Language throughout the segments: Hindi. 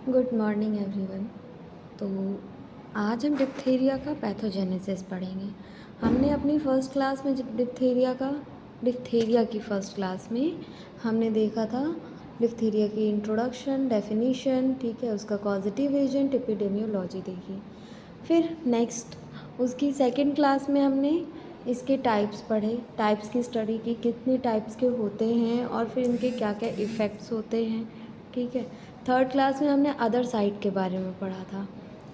Good morning everyone. तो आज हम डिप्थीरिया का पैथोजेनेसिस पढ़ेंगे। हमने अपनी फ़र्स्ट क्लास में डिप्थीरिया की फ़र्स्ट क्लास में हमने देखा था डिप्थीरिया की इंट्रोडक्शन, डेफिनीशन, ठीक है, उसका कॉजेटिव एजेंट, एपिडेमियोलॉजी देखी। फिर नेक्स्ट उसकी सेकंड क्लास में हमने इसके टाइप्स पढ़े, टाइप्स की स्टडी की, कितने टाइप्स के होते हैं और फिर इनके क्या क्या इफ़ेक्ट्स होते हैं, ठीक है। थर्ड क्लास में हमने अदर साइड के बारे में पढ़ा था,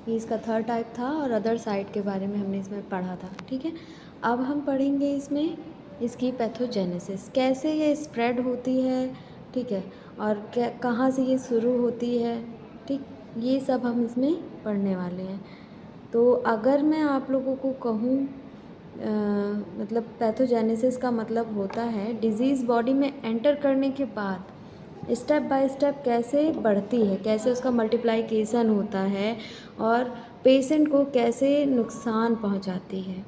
ये इसका थर्ड टाइप था और अदर साइड के बारे में हमने इसमें पढ़ा था, ठीक है। अब हम पढ़ेंगे इसमें इसकी पैथोजेनेसिस, कैसे ये स्प्रेड होती है, ठीक है, और क्या कहाँ से ये शुरू होती है, ठीक, ये सब हम इसमें पढ़ने वाले हैं। तो अगर मैं आप लोगों को कहूँ मतलब पैथोजेनेसिस का मतलब होता है डिज़ीज़ बॉडी में एंटर करने के बाद स्टेप बाय स्टेप कैसे बढ़ती है, कैसे उसका मल्टीप्लिकेशन होता है और पेशेंट को कैसे नुकसान पहुंचाती है,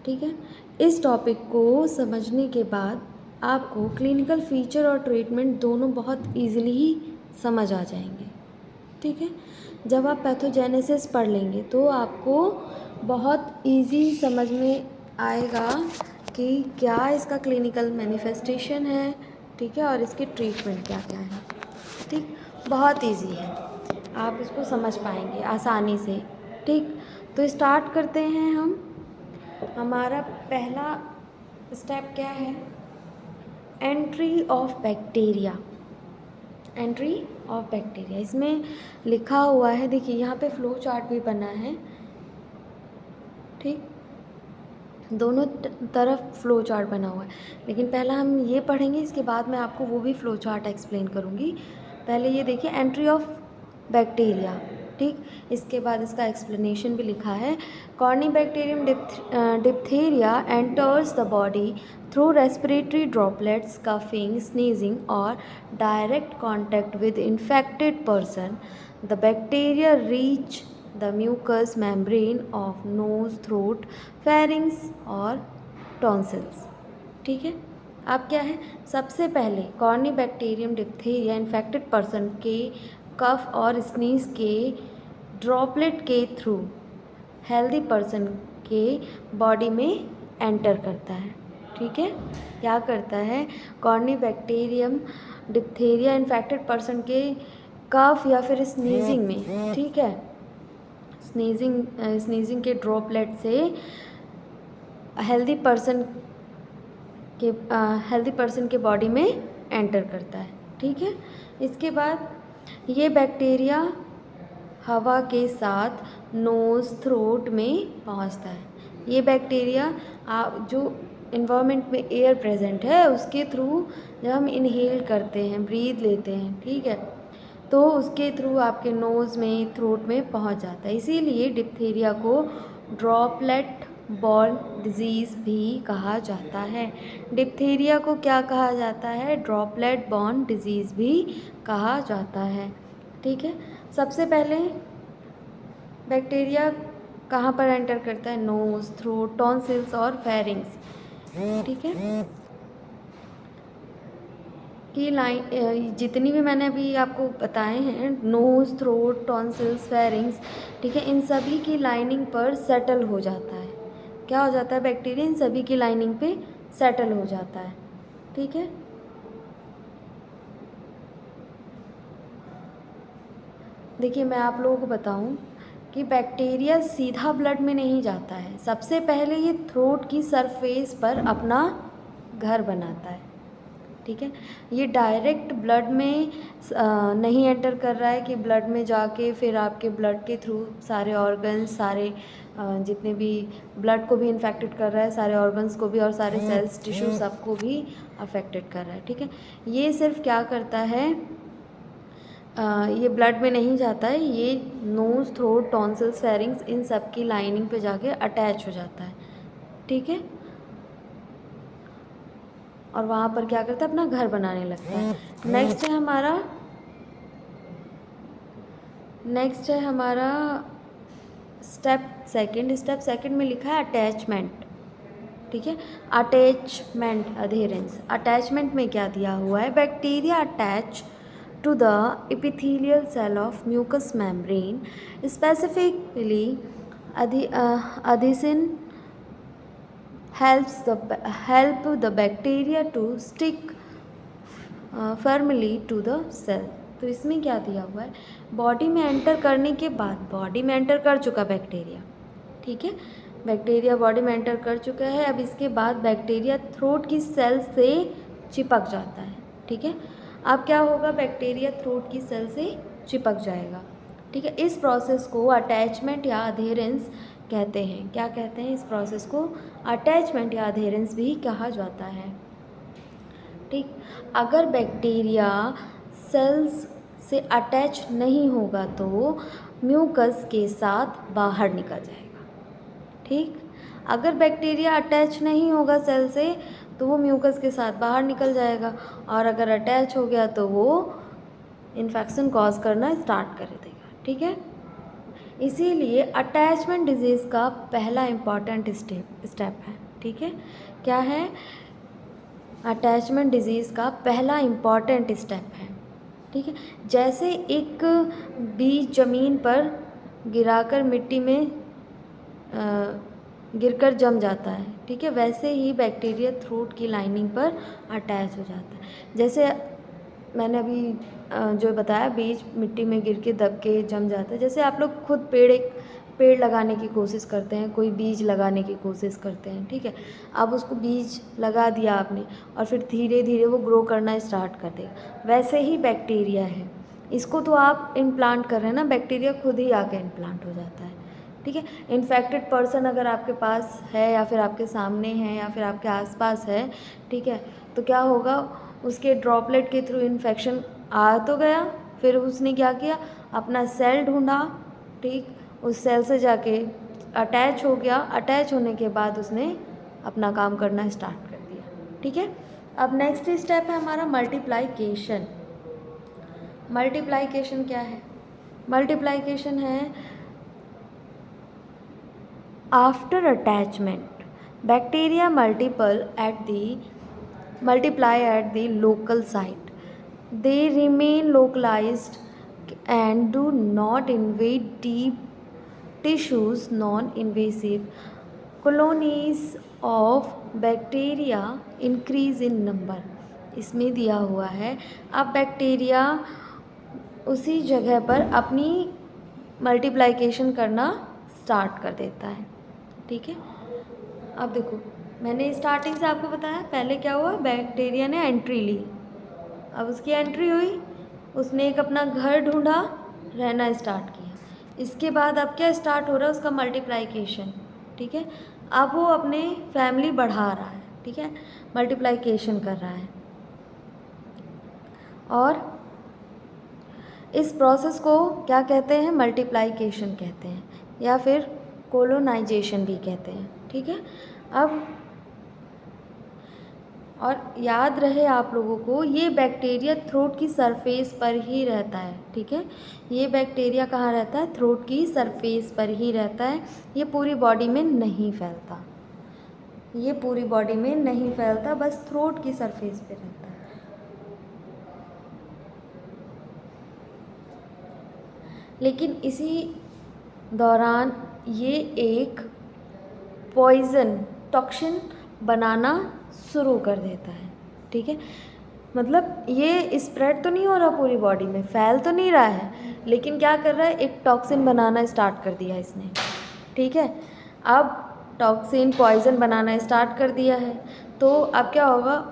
ठीक है। इस टॉपिक को समझने के बाद आपको क्लिनिकल फीचर और ट्रीटमेंट दोनों बहुत इजीली ही समझ आ जाएंगे, ठीक है। जब आप पैथोजेनेसिस पढ़ लेंगे तो आपको बहुत इजी समझ में आएगा कि क्या इसका क्लिनिकल मैनिफेस्टेशन है, ठीक है, और इसकी ट्रीटमेंट क्या क्या है, ठीक। बहुत इजी है, आप इसको समझ पाएंगे आसानी से, ठीक। तो स्टार्ट करते हैं हम। हमारा पहला स्टेप क्या है? Entry of bacteria. Entry of bacteria इसमें लिखा हुआ है, देखिए यहाँ पे फ्लो चार्ट भी बना है, ठीक, दोनों तरफ फ्लो चार्ट बना हुआ है। लेकिन पहला हम ये पढ़ेंगे, इसके बाद मैं आपको वो भी फ्लो चार्ट एक्सप्लेन करूँगी। पहले ये देखिए एंट्री ऑफ बैक्टीरिया, ठीक, इसके बाद इसका एक्सप्लेनेशन भी लिखा है। Corynebacterium diphtheria enters the body through respiratory droplets, coughing, sneezing और direct contact with infected person. The bacteria reach the mucous membrane of nose, throat, pharynx और टॉन्सिल्स, ठीक है। अब क्या है, सबसे पहले कॉर्नीबैक्टीरियम डिप्थीरिया इन्फेक्टेड पर्सन के कफ और स्नीज के ड्रॉपलेट के थ्रू हेल्दी पर्सन के बॉडी में एंटर करता है, ठीक है। क्या करता है, कॉर्नीबैक्टीरियम डिप्थीरिया इन्फेक्टेड पर्सन के कफ या फिर स्नीजिंग में, ठीक है, स्नीजिंग के ड्रॉपलेट से हेल्दी पर्सन के बॉडी में एंटर करता है, ठीक है। इसके बाद ये बैक्टीरिया हवा के साथ नोज़, थ्रोट में पहुंचता है। ये बैक्टीरिया जो इन्वायरमेंट में एयर प्रेजेंट है उसके थ्रू जब हम इनहेल करते हैं, ब्रीथ लेते हैं, ठीक है, तो उसके थ्रू आपके नोज़ में, थ्रोट में पहुंच जाता है। इसीलिए डिप्थीरिया को ड्रॉपलेट बॉर्न डिजीज़ भी कहा जाता है। डिप्थीरिया को क्या कहा जाता है? ड्रॉपलेट बॉर्न डिजीज़ भी कहा जाता है, ठीक है। सबसे पहले बैक्टीरिया कहाँ पर एंटर करता है? नोज़, थ्रोट, टॉन्सिल्स और फेरिंग्स, ठीक है। कि लाइन जितनी भी मैंने अभी आपको बताए हैं, नोज़, थ्रोट, टॉन्सिल्स, फेरिंग्स, ठीक है, इन सभी की लाइनिंग पर सेटल हो जाता है। क्या हो जाता है? बैक्टीरिया इन सभी की लाइनिंग पे सेटल हो जाता है, ठीक है। देखिए मैं आप लोगों को बताऊं कि बैक्टीरिया सीधा ब्लड में नहीं जाता है, सबसे पहले ये थ्रोट की सरफेस पर अपना घर बनाता है, ठीक है। ये डायरेक्ट ब्लड में नहीं एंटर कर रहा है कि ब्लड में जाके फिर आपके ब्लड के थ्रू सारे ऑर्गन्स, सारे जितने भी ब्लड को भी इन्फेक्टेड कर रहा है, सारे ऑर्गन्स को भी और सारे सेल्स, टिश्यू सबको भी अफेक्टेड कर रहा है, ठीक है। ये सिर्फ क्या करता है, ये ब्लड में नहीं जाता है, ये नोज़, थ्रोट, टॉन्सिल्स, फेरिंग्स इन सब की लाइनिंग पे जाके अटैच हो जाता है, ठीक है, और वहाँ पर क्या करता है, अपना घर बनाने लगता है। नेक्स्ट है हमारा स्टेप सेकंड में लिखा है अटैचमेंट, ठीक है। Attachment, adherence. अटैचमेंट में क्या दिया हुआ है? Bacteria attach to the epithelial cell of mucous membrane, specifically adhesin help the bacteria to stick firmly to the cell. तो इसमें क्या दिया हुआ है, बॉडी में एंटर करने के बाद, बॉडी में एंटर कर चुका बैक्टीरिया, ठीक है, बैक्टीरिया बॉडी में एंटर कर चुका है। अब इसके बाद बैक्टीरिया थ्रोट की सेल से चिपक जाता है, ठीक है। अब क्या होगा, बैक्टीरिया थ्रोट की सेल से चिपक जाएगा, ठीक है। इस प्रोसेस को अटैचमेंट या अधेरेंस कहते हैं। क्या कहते हैं इस प्रोसेस को, अटैचमेंट या अधेरेंस भी कहा जाता है, ठीक। अगर बैक्टीरिया सेल्स से अटैच नहीं होगा तो म्यूकस के साथ बाहर निकल जाएगा, ठीक। अगर बैक्टीरिया अटैच नहीं होगा सेल से तो वो म्यूकस के साथ बाहर निकल जाएगा, और अगर अटैच हो गया तो वो इन्फेक्शन कॉज करना स्टार्ट कर देगा, ठीक है। इसीलिए अटैचमेंट डिजीज़ का पहला इम्पॉर्टेंट स्टेप है, ठीक है। क्या है, अटैचमेंट डिजीज़ का पहला इम्पॉर्टेंट स्टेप है, ठीक है। जैसे एक बीज ज़मीन पर गिराकर मिट्टी में गिरकर जम जाता है, ठीक है, वैसे ही बैक्टीरिया थ्रोट की लाइनिंग पर अटैच हो जाता है। जैसे मैंने अभी जो बताया, बीज मिट्टी में गिर के दब के जम जाता है। जैसे आप लोग खुद पेड़ लगाने की कोशिश करते हैं, कोई बीज लगाने की कोशिश करते हैं, ठीक है। अब उसको बीज लगा दिया आपने और फिर धीरे धीरे वो ग्रो करना स्टार्ट कर देगा, वैसे ही बैक्टीरिया है। इसको तो आप इम्प्लांट कर रहे हैं ना, बैक्टीरिया खुद ही आके इम्प्लांट हो जाता है, ठीक है। इन्फेक्टेड पर्सन अगर आपके पास है या फिर आपके सामने है या फिर आपके आसपास है, ठीक है, तो क्या होगा, उसके ड्रॉपलेट के थ्रू इन्फेक्शन आ तो गया, फिर उसने क्या किया, अपना सेल ढूंढा, ठीक, उस सेल से जाके अटैच हो गया, अटैच होने के बाद उसने अपना काम करना स्टार्ट कर दिया, ठीक है। अब नेक्स्ट स्टेप है हमारा मल्टीप्लाइकेशन। मल्टीप्लाइकेशन क्या है, मल्टीप्लाइकेशन है after attachment bacteria multiply at the local site. They remain localized and do not invade deep tissues. Non-invasive colonies of bacteria increase in number. इसमें दिया हुआ है, अब बैक्टीरिया उसी जगह पर अपनी मल्टीप्लाइकेशन करना स्टार्ट कर देता है, ठीक है। अब देखो, मैंने स्टार्टिंग से आपको बताया, पहले क्या हुआ, बैक्टीरिया ने एंट्री ली, अब उसकी एंट्री हुई, उसने एक अपना घर ढूंढा, रहना स्टार्ट किया। इसके बाद अब क्या स्टार्ट हो रहा है, उसका मल्टीप्लाइकेशन, ठीक है। अब वो अपने फैमिली बढ़ा रहा है, ठीक है, मल्टीप्लाइकेशन कर रहा है, और इस प्रोसेस को क्या कहते हैं, मल्टीप्लाइकेशन कहते हैं या फिर कोलोनाइजेशन भी कहते हैं, ठीक है। अब और याद रहे आप लोगों को, ये बैक्टीरिया थ्रोट की सरफेस पर ही रहता है, ठीक है। ये बैक्टीरिया कहाँ रहता है, थ्रोट की सरफेस पर ही रहता है, ये पूरी बॉडी में नहीं फैलता, ये पूरी बॉडी में नहीं फैलता, बस थ्रोट की सरफेस पे रहता है। लेकिन इसी दौरान ये एक पॉइज़न टॉक्सिन बनाना शुरू कर देता है, ठीक है। मतलब ये स्प्रेड तो नहीं हो रहा पूरी बॉडी में, फैल तो नहीं रहा है, लेकिन क्या कर रहा है, एक टॉक्सिन बनाना स्टार्ट कर दिया इसने, ठीक है। अब टॉक्सिन पॉइज़न बनाना स्टार्ट कर दिया है, तो अब क्या होगा,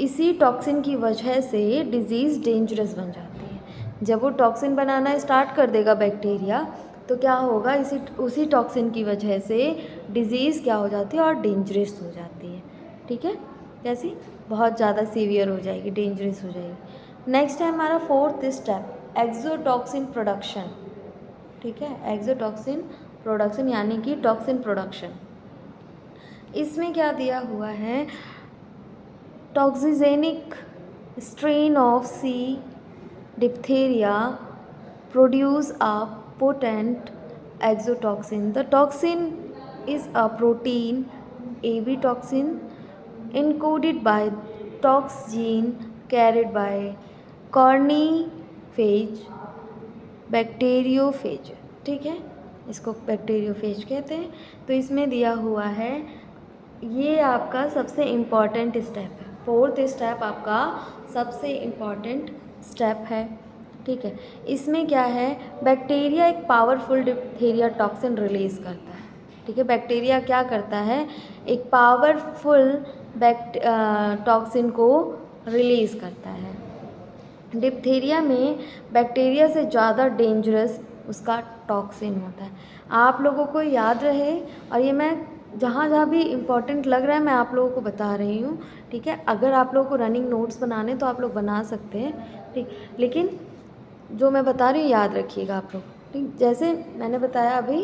इसी टॉक्सिन की वजह से डिज़ीज़ डेंजरस बन जाती है। जब वो टॉक्सिन बनाना स्टार्ट कर देगा बैक्टीरिया, तो क्या होगा, उसी टॉक्सिन की वजह से डिज़ीज़ क्या हो जाती है, और डेंजरस हो जाती है, ठीक है, जैसी बहुत ज़्यादा सीवियर हो जाएगी, डेंजरस हो जाएगी। नेक्स्ट है हमारा फोर्थ स्टेप, एक्सोटॉक्सिन प्रोडक्शन, ठीक है, एक्सोटॉक्सिन प्रोडक्शन यानी कि टॉक्सिन प्रोडक्शन। इसमें क्या दिया हुआ है, toxigenic strain of C diphtheria produce a potent exotoxin. The toxin is a protein, AB toxin, encoded by tox gene carried by corynephage, bacteriophage, ठीक है, इसको बैक्टीरियोफेज कहते हैं। तो इसमें दिया हुआ है, ये आपका सबसे इम्पॉर्टेंट स्टेप है, फोर्थ स्टेप आपका सबसे इम्पॉर्टेंट स्टेप है, ठीक है। इसमें क्या है, बैक्टीरिया एक पावरफुल डिप्थीरिया टॉक्सिन रिलीज़ करता है, ठीक है। बैक्टीरिया क्या करता है, एक पावरफुल टॉक्सिन को रिलीज़ करता है। डिप्थीरिया में बैक्टीरिया से ज़्यादा डेंजरस उसका टॉक्सिन होता है। आप लोगों को याद रहे, और ये मैं जहाँ भी इम्पॉर्टेंट लग रहा है मैं आप लोगों को बता रही हूँ, ठीक है। अगर आप लोगों को रनिंग नोट्स बनाने तो आप लोग बना सकते हैं, ठीक, लेकिन जो मैं बता रही हूँ याद रखिएगा आप लोग, ठीक। जैसे मैंने बताया अभी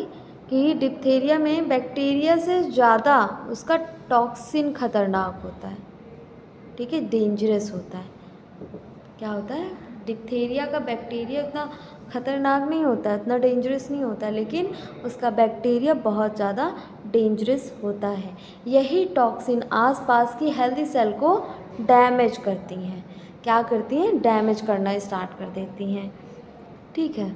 कि डिप्थीरिया में बैक्टीरिया से ज़्यादा उसका टॉक्सिन खतरनाक होता है, ठीक है, डेंजरस होता है। क्या होता है, डिप्थीरिया का बैक्टीरिया उतना ख़तरनाक नहीं होता है, उतना डेंजरस नहीं होता है, लेकिन उसका बैक्टीरिया बहुत ज़्यादा डेंजरस होता है। यही टॉक्सिन आसपास की हेल्दी सेल को डैमेज करती हैं। क्या करती हैं, डैमेज करना स्टार्ट कर देती हैं, ठीक है।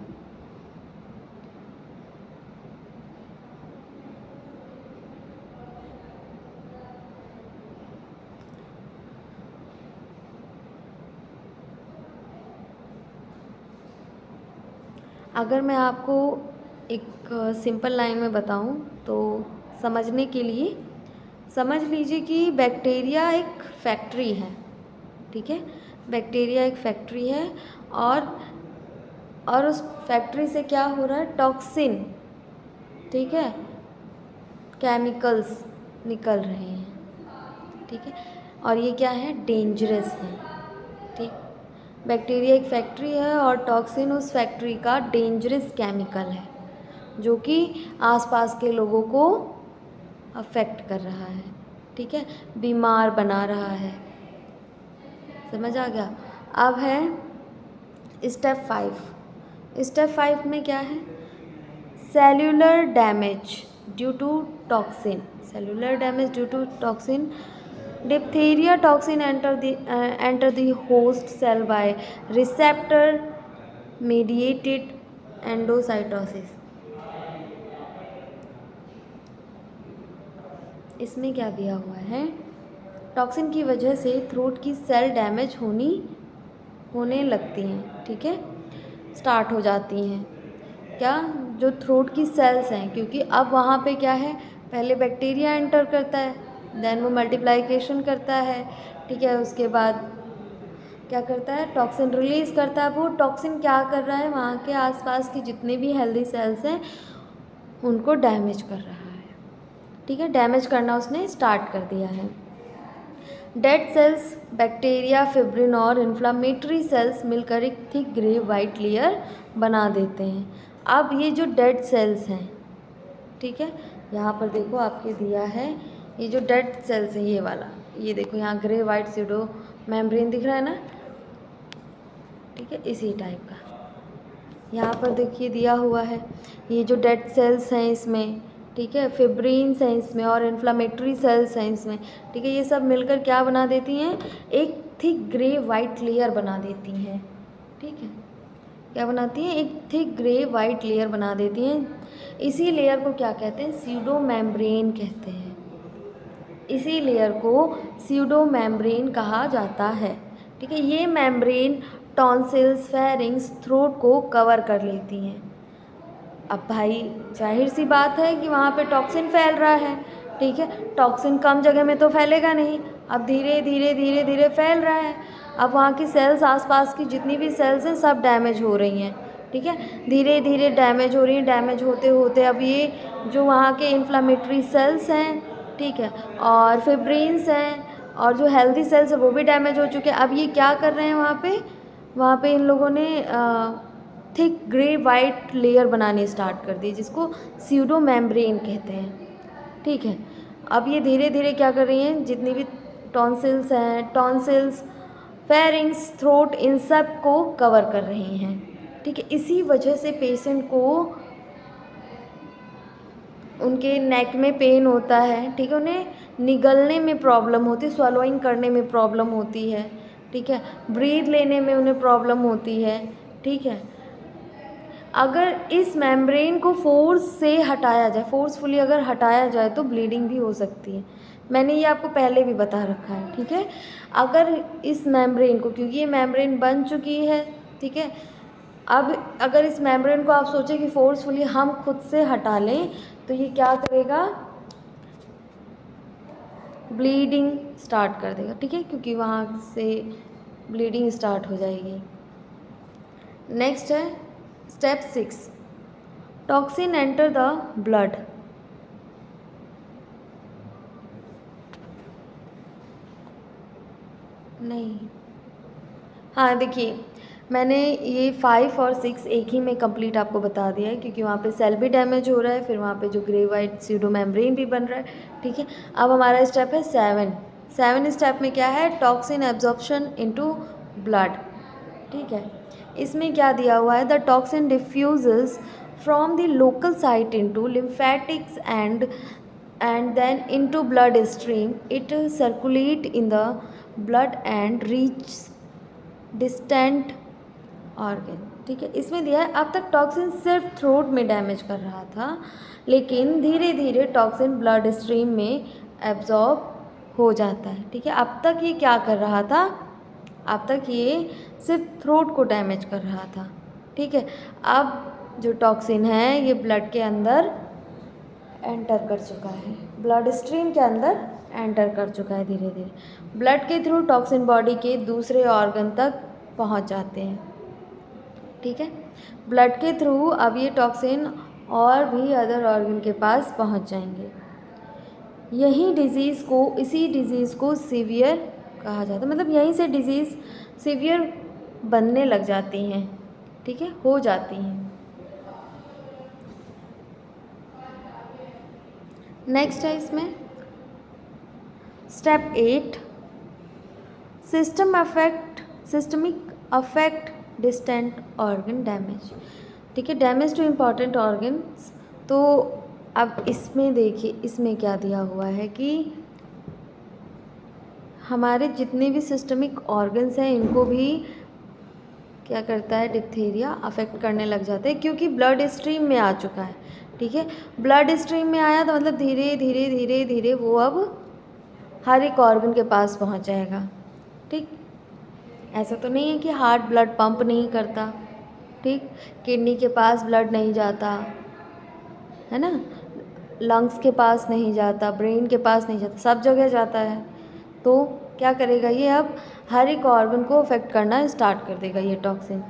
अगर मैं आपको एक सिंपल लाइन में बताऊं तो समझने के लिए समझ लीजिए कि बैक्टीरिया एक फैक्ट्री है, ठीक है। बैक्टीरिया एक फैक्ट्री है, और उस फैक्ट्री से क्या हो रहा है, टॉक्सिन, ठीक है, केमिकल्स निकल रहे हैं, ठीक है, और ये क्या है, डेंजरस है, ठीक। बैक्टीरिया एक फैक्ट्री है और टॉक्सिन उस फैक्ट्री का डेंजरस केमिकल है जो कि आसपास के लोगों को अफेक्ट कर रहा है, ठीक है, बीमार बना रहा है। समझ आ गया। अब है स्टेप 5। स्टेप 5 में क्या है, cellular damage due to toxin. Cellular damage due to toxin, diphtheria toxin enter the host cell by receptor mediated endocytosis। इसमें क्या दिया हुआ है, टॉक्सिन की वजह से थ्रोट की सेल डैमेज होने लगती हैं, ठीक है, स्टार्ट हो जाती हैं। क्या, जो थ्रोट की सेल्स हैं, क्योंकि अब वहाँ पे क्या है, पहले बैक्टीरिया एंटर करता है, देन वो मल्टीप्लाइकेशन करता है, ठीक है, उसके बाद क्या करता है, टॉक्सिन रिलीज़ करता है। वो टॉक्सिन क्या कर रहा है, वहाँ के आसपास की जितने भी हेल्दी सेल्स हैं उनको डैमेज कर रहा है, ठीक है, डैमेज करना उसने स्टार्ट कर दिया है। डेड सेल्स, बैक्टीरिया, फिब्रिन और इन्फ्लामेटरी सेल्स मिलकर एक थिक ग्रे वाइट लेयर बना देते हैं। अब ये जो डेड सेल्स हैं, ठीक है, यहाँ पर देखो आपके दिया है, ये जो डेड सेल्स है, ये वाला, ये देखो यहाँ ग्रे वाइट सीडो मेम्ब्रेन दिख रहा है ना, ठीक है, इसी टाइप का यहाँ पर देखिए दिया हुआ है। ये जो डेड सेल्स हैं इसमें, ठीक है, फिब्रिन्स हैं इसमें और इन्फ्लामेटरी सेल्स हैं इसमें, ठीक है, ये सब मिलकर क्या बना देती हैं, एक थिक ग्रे वाइट लेयर बना देती हैं, ठीक है, क्या बनाती हैं, एक थिक ग्रे वाइट लेयर बना देती हैं। इसी लेयर को क्या कहते हैं, स्यूडो मेम्ब्रेन कहते हैं। इसी लेयर को स्यूडो मेम्ब्रेन कहा जाता है, ठीक है। ये मेम्ब्रेन टॉन्सिल्स, फेरिंग्स, थ्रोट को कवर कर लेती हैं। अब भाई जाहिर सी बात है कि वहाँ पे टॉक्सिन फैल रहा है, ठीक है, टॉक्सिन कम जगह में तो फैलेगा नहीं, अब धीरे धीरे धीरे धीरे फैल रहा है। अब वहाँ की सेल्स, आसपास की जितनी भी सेल्स हैं सब डैमेज हो रही हैं, ठीक है, धीरे धीरे डैमेज हो रही हैं। डैमेज होते होते अब ये जो वहाँ के इन्फ्लामेटरी सेल्स हैं, ठीक है, और फिब्रिन्स हैं और जो हेल्दी सेल्स है वो भी डैमेज हो चुके हैं। अब ये क्या कर रहे हैं, वहाँ पे इन लोगों ने थिक ग्रे वाइट लेयर बनानी स्टार्ट कर दी, जिसको स्यूडो मेम्ब्रेन कहते हैं, ठीक है। अब ये धीरे धीरे क्या कर रही हैं, जितनी भी टॉन्सिल्स हैं, टॉन्सिल्स, फेरिंग्स, थ्रोट, इन सब को कवर कर रही हैं, ठीक है। इसी वजह से पेशेंट को उनके नेक में पेन होता है, ठीक है, उन्हें निगलने में प्रॉब्लम होती है, स्वॉलोइंग करने में प्रॉब्लम होती है, ठीक है, ब्रीथ लेने में उन्हें प्रॉब्लम होती है, ठीक है। अगर इस मेम्ब्रेन को फोर्स से हटाया जाए, फोर्सफुली अगर हटाया जाए तो ब्लीडिंग भी हो सकती है। मैंने ये आपको पहले भी बता रखा है, ठीक है। अगर इस मेम्ब्रेन को, क्योंकि ये मेम्ब्रेन बन चुकी है, ठीक है, अब अगर इस मेम्ब्रेन को आप सोचें कि फोर्सफुली हम खुद से हटा लें तो ये क्या करेगा, ब्लीडिंग स्टार्ट कर देगा, ठीक है, क्योंकि वहाँ से ब्लीडिंग स्टार्ट हो जाएगी। नेक्स्ट है step 6, toxin enter the blood. नहीं, हाँ देखिए, मैंने ये 5 और 6 एक ही में कंप्लीट आपको बता दिया है, क्योंकि वहाँ पे सेल भी डैमेज हो रहा है, फिर वहाँ पे जो ग्रे वाइट सीडो मेम्ब्रेन भी बन रहा है, ठीक है। अब हमारा स्टेप है 7 स्टेप में क्या है, टॉक्सिन एब्जॉर्प्शन इनटू ब्लड, ठीक है। इसमें क्या दिया हुआ है, the toxin diffuses from the local site into lymphatics and then into blood stream. It circulate in the blood and reach distant organ, ठीक है। इसमें दिया है अब तक टॉक्सिन सिर्फ थ्रोट में डैमेज कर रहा था, लेकिन धीरे धीरे टॉक्सिन ब्लड स्ट्रीम में एब्जॉर्ब हो जाता है, ठीक है। अब तक ये क्या कर रहा था, अब तक ये सिर्फ थ्रोट को डैमेज कर रहा था, ठीक है। अब जो टॉक्सिन है ये ब्लड के अंदर एंटर कर चुका है, ब्लड स्ट्रीम के अंदर एंटर कर चुका है, धीरे धीरे ब्लड के थ्रू टॉक्सिन बॉडी के दूसरे ऑर्गन तक पहुंच जाते हैं, ठीक है। ब्लड के थ्रू अब ये टॉक्सिन और भी अदर ऑर्गन के पास पहुंच जाएंगे। इसी डिज़ीज़ को सीवियर कहा जाता है, मतलब यहीं से डिज़ीज़ सीवियर बनने लग जाती हैं, ठीक है, हो जाती हैं। नेक्स्ट है इसमें step 8, systemic affect distant organ damage, ठीक है, डैमेज टू इम्पॉर्टेंट ऑर्गन्स। तो अब इसमें देखिए, इसमें क्या दिया हुआ है कि हमारे जितने भी सिस्टमिक ऑर्गन्स हैं इनको भी क्या करता है, डिप्थीरिया अफेक्ट करने लग जाते हैं, क्योंकि ब्लड स्ट्रीम में आ चुका है, ठीक है। ब्लड स्ट्रीम में आया तो मतलब धीरे धीरे धीरे धीरे वो अब हर एक ऑर्गन के पास पहुंच जाएगा, ठीक। ऐसा तो नहीं है कि हार्ट ब्लड पंप नहीं करता, ठीक, किडनी के पास ब्लड नहीं जाता है ना, लंग्स के पास नहीं जाता, ब्रेन के पास नहीं जाता, सब जगह जाता है। तो क्या करेगा ये, अब हर एक ऑर्गन को अफेक्ट करना स्टार्ट कर देगा ये टॉक्सिन।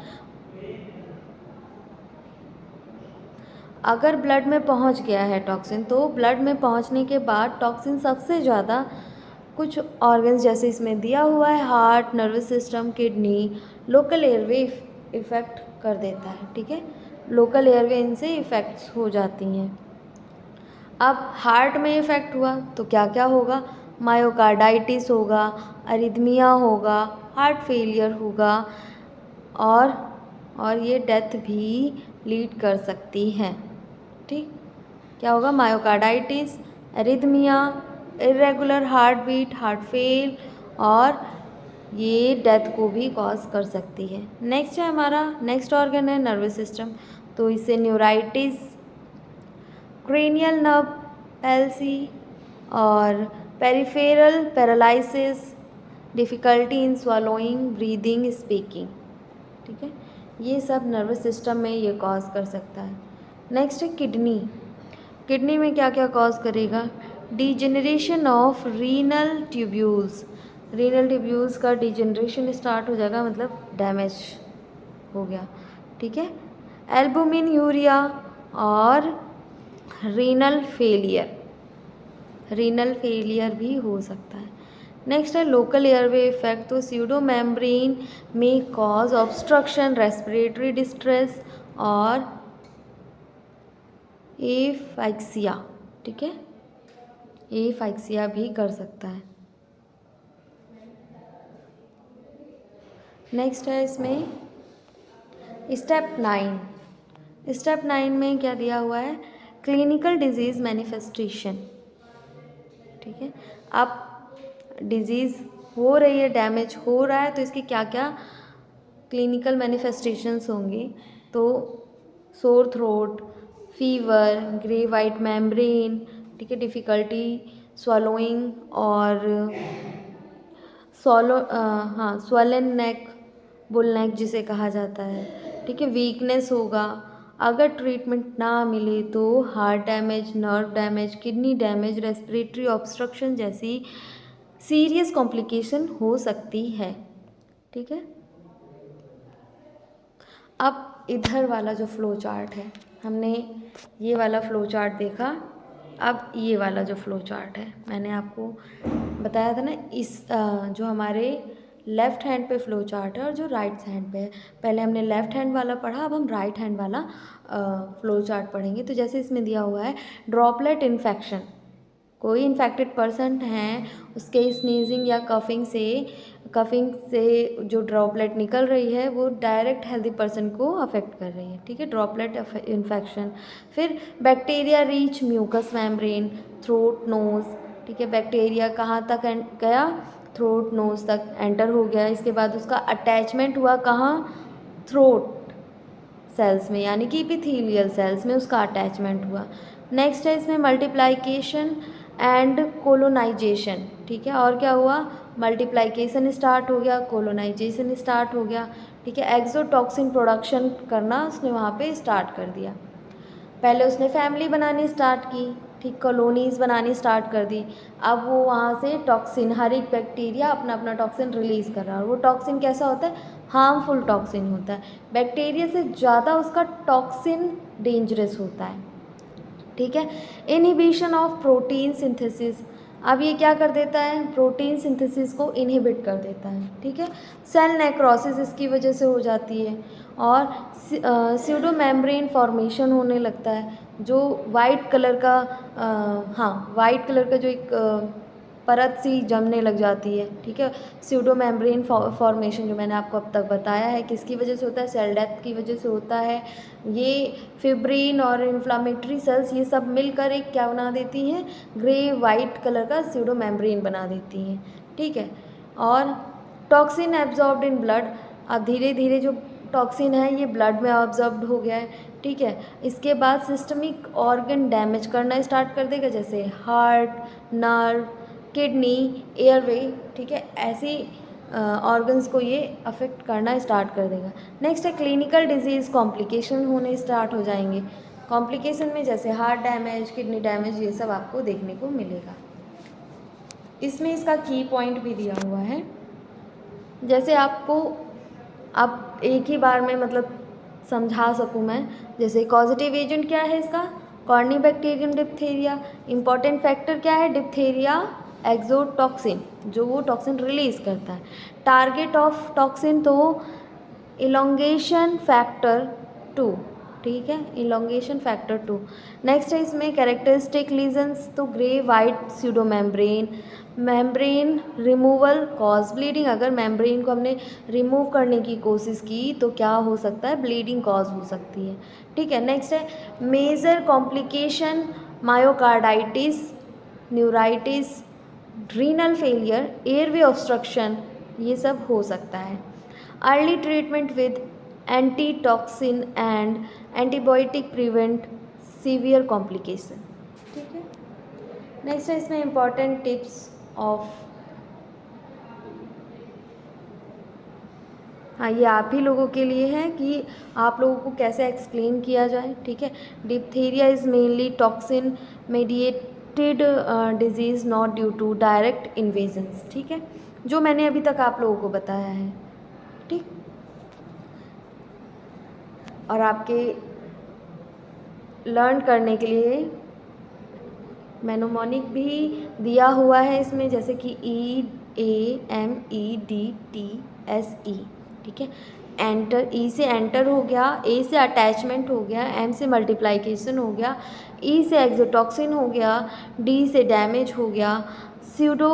अगर ब्लड में पहुंच गया है टॉक्सिन, तो ब्लड में पहुंचने के बाद टॉक्सिन सबसे ज़्यादा कुछ ऑर्गन्स जैसे इसमें दिया हुआ है, heart, nervous system, kidney, local airway effect कर देता है, ठीक है। लोकल एयरवे इनसे इफ़ेक्ट्स हो जाती हैं। अब हार्ट में इफ़ेक्ट हुआ तो क्या क्या होगा, मायोकार्डाइटिस होगा, अरिथमिया होगा, हार्ट फेलियर होगा, और ये डेथ भी लीड कर सकती है, ठीक। क्या होगा, myocarditis, arrhythmia, irregular heart beat, heart fail, और ये डेथ को भी कॉज कर सकती है। नेक्स्ट है हमारा, नेक्स्ट ऑर्गन है नर्वस सिस्टम, तो इससे न्यूराइटिस, क्रेनियल नर्व पैल्सी और peripheral paralysis, difficulty in swallowing, breathing, speaking, ठीक है, ये सब नर्वस सिस्टम में ये कॉज कर सकता है। नेक्स्ट है किडनी में क्या क्या कॉज करेगा, डिजेनरेशन ऑफ रीनल ट्यूब्यूल्स का डिजेनरेशन स्टार्ट हो जाएगा, मतलब डैमेज हो गया, ठीक है। एल्बुमिन यूरिया और रीनल फेलियर भी हो सकता है। नेक्स्ट है लोकल एयरवे इफेक्ट, तो स्यूडो मेम्ब्रेन में कॉज ऑब्स्ट्रक्शन, रेस्पिरेटरी डिस्ट्रेस और एफाइक्सिया, ठीक है, एफाइक्सिया भी कर सकता है। नेक्स्ट है इसमें स्टेप 9 में क्या दिया हुआ है, क्लिनिकल डिजीज़ मैनिफेस्टेशन, ठीक है। अब डिजीज़ हो रही है, डैमेज हो रहा है, तो इसके क्या क्या क्लिनिकल मैनिफेस्टेशंस होंगे। तो sore throat, fever, grey white membrane, ठीक है, डिफ़िकल्टी स्वलोइंग और सोलो हाँ स्वलन नेक, बुल नेक जिसे कहा जाता है, ठीक है, वीकनेस होगा। अगर ट्रीटमेंट ना मिले तो heart damage, nerve damage, kidney damage, respiratory obstruction जैसी सीरियस कॉम्प्लिकेशन हो सकती है, ठीक है। अब इधर वाला जो फ्लो चार्ट है, हमने ये वाला फ्लो चार्ट देखा, अब ये वाला जो फ्लो चार्ट है मैंने आपको बताया था ना, इस जो हमारे लेफ़्ट हैंड पे फ्लो चार्ट है और जो राइट हैंड पे है। पहले हमने लेफ़्ट हैंड वाला पढ़ा, अब हम राइट हैंड वाला फ्लो चार्ट पढ़ेंगे। तो जैसे इसमें दिया हुआ है ड्रॉपलेट इन्फेक्शन, कोई इन्फेक्टेड पर्सन है, उसके स्नीजिंग या कफिंग से जो ड्रॉपलेट निकल रही है वो डायरेक्ट हेल्दी पर्सन को अफेक्ट कर रही है, ठीक है, ड्रॉपलेट इन्फेक्शन। फिर bacteria reach mucus membrane, throat, nose, ठीक है, बैक्टीरिया कहाँ तक गया, थ्रोट नोज़ तक एंटर हो गया। इसके बाद उसका अटैचमेंट हुआ कहाँ, थ्रोट सेल्स में, यानी कि इपिथेलियल सेल्स में उसका अटैचमेंट हुआ। नेक्स्ट है इसमें मल्टीप्लाइकेशन एंड कोलोनाइजेशन, ठीक है, और क्या हुआ, मल्टीप्लाइकेशन स्टार्ट हो गया, कोलोनाइजेशन स्टार्ट हो गया, ठीक है। एक्सोटॉक्सिन प्रोडक्शन करना उसने वहाँ पे स्टार्ट कर दिया। पहले उसने फैमिली बनानी स्टार्ट की, ठीक, कॉलोनीज़ बनानी स्टार्ट कर दी। अब वो वहाँ से टॉक्सिन, हर एक बैक्टीरिया अपना अपना टॉक्सिन रिलीज़ कर रहा है, और वो टॉक्सिन कैसा होता है, हार्मफुल टॉक्सिन होता है, बैक्टीरिया से ज़्यादा उसका टॉक्सिन डेंजरस होता है, ठीक है। इनहिबिशन ऑफ प्रोटीन सिंथेसिस, अब ये क्या कर देता है, प्रोटीन सिंथेसिस को इनहिबिट कर देता है, ठीक है। सेल नेक्रोसिस इसकी वजह से हो जाती है, और स्यूडो मेम्ब्रेन फॉर्मेशन होने लगता है, जो वाइट कलर का वाइट कलर का जो एक परत सी जमने लग जाती है, ठीक है। स्यूडो मेम्ब्रेन फॉर्मेशन जो मैंने आपको अब तक बताया है किसकी वजह से होता है, सेल डेथ की वजह से होता है। ये फिब्रिन और इन्फ्लामेटरी सेल्स ये सब मिलकर एक क्या बना देती हैं, ग्रे वाइट कलर का स्यूडो मेम्ब्रेन बना देती हैं, ठीक है। और टॉक्सिन एब्जॉर्ब्ड इन ब्लड, अब धीरे धीरे जो टॉक्सिन है ये ब्लड में ऑब्जॉर्ब्ड हो गया है, ठीक है। इसके बाद सिस्टमिक ऑर्गन डैमेज करना स्टार्ट कर देगा, जैसे हार्ट, नर्व, किडनी, एयरवे, ठीक है, ऐसी ऑर्गन्स को ये अफेक्ट करना स्टार्ट कर देगा। नेक्स्ट है क्लिनिकल डिजीज़, कॉम्प्लिकेशन होने स्टार्ट हो जाएंगे। कॉम्प्लिकेशन में जैसे हार्ट डैमेज, किडनी डैमेज, ये सब आपको देखने को मिलेगा। इसमें इसका की पॉइंट भी दिया हुआ है, जैसे आपको अब एक ही बार में मतलब समझा सकूं मैं, जैसे कॉजेटिव एजेंट क्या है इसका, कॉर्नीबैक्टीरियम डिप्थीरिया। इंपॉर्टेंट फैक्टर क्या है, डिप्थीरिया एक्सोटॉक्सिन, जो वो टॉक्सिन रिलीज़ करता है। टारगेट ऑफ टॉक्सिन तो इलोंगेशन फैक्टर 2, ठीक है, इलोंगेशन फैक्टर 2। नेक्स्ट है इसमें कैरेक्टरिस्टिक लीजन्स, तो grey white pseudo membrane, membrane removal cause bleeding, अगर मेम्ब्रेन को हमने रिमूव करने की कोशिश की तो क्या हो सकता है, ब्लीडिंग कॉज हो सकती है, ठीक है। नेक्स्ट है major complication, myocarditis, neuritis, renal failure, airway obstruction, ये सब हो सकता है। Early treatment with antitoxin and antibiotic prevent severe complication, ठीक है। नेक्स्ट है इसमें इम्पॉर्टेंट टिप्स ऑफ, हाँ ये आप ही लोगों के लिए है कि आप लोगों को कैसे एक्सप्लेन किया जाए, ठीक है। Diphtheria is mainly toxin mediated disease not due to direct invasions, ठीक है, जो मैंने अभी तक आप लोगों को बताया है, ठीक। और आपके लर्न करने के लिए मैनोमोनिक भी दिया हुआ है इसमें, जैसे कि EAMEDTSE, ठीक है। एंटर, ई से एंटर हो गया, ए से अटैचमेंट हो गया, एम से मल्टीप्लाइकेशन हो गया, ई से एक्सोटॉक्सिन हो गया, डी से डैमेज हो गया, स्यूडो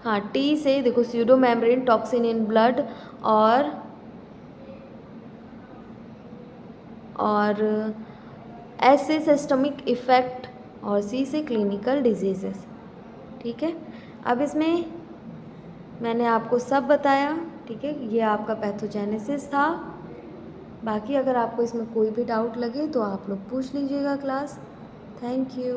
हाँ टी से देखो pseudo membrane toxin in blood, और एस से सिस्टमिक इफ़ेक्ट और सी से क्लिनिकल डिजीजेस। ठीक है, अब इसमें मैंने आपको सब बताया। ठीक है, ये आपका पैथोजेनेसिस था। बाकी अगर आपको इसमें कोई भी डाउट लगे तो आप लोग पूछ लीजिएगा क्लास। Thank you.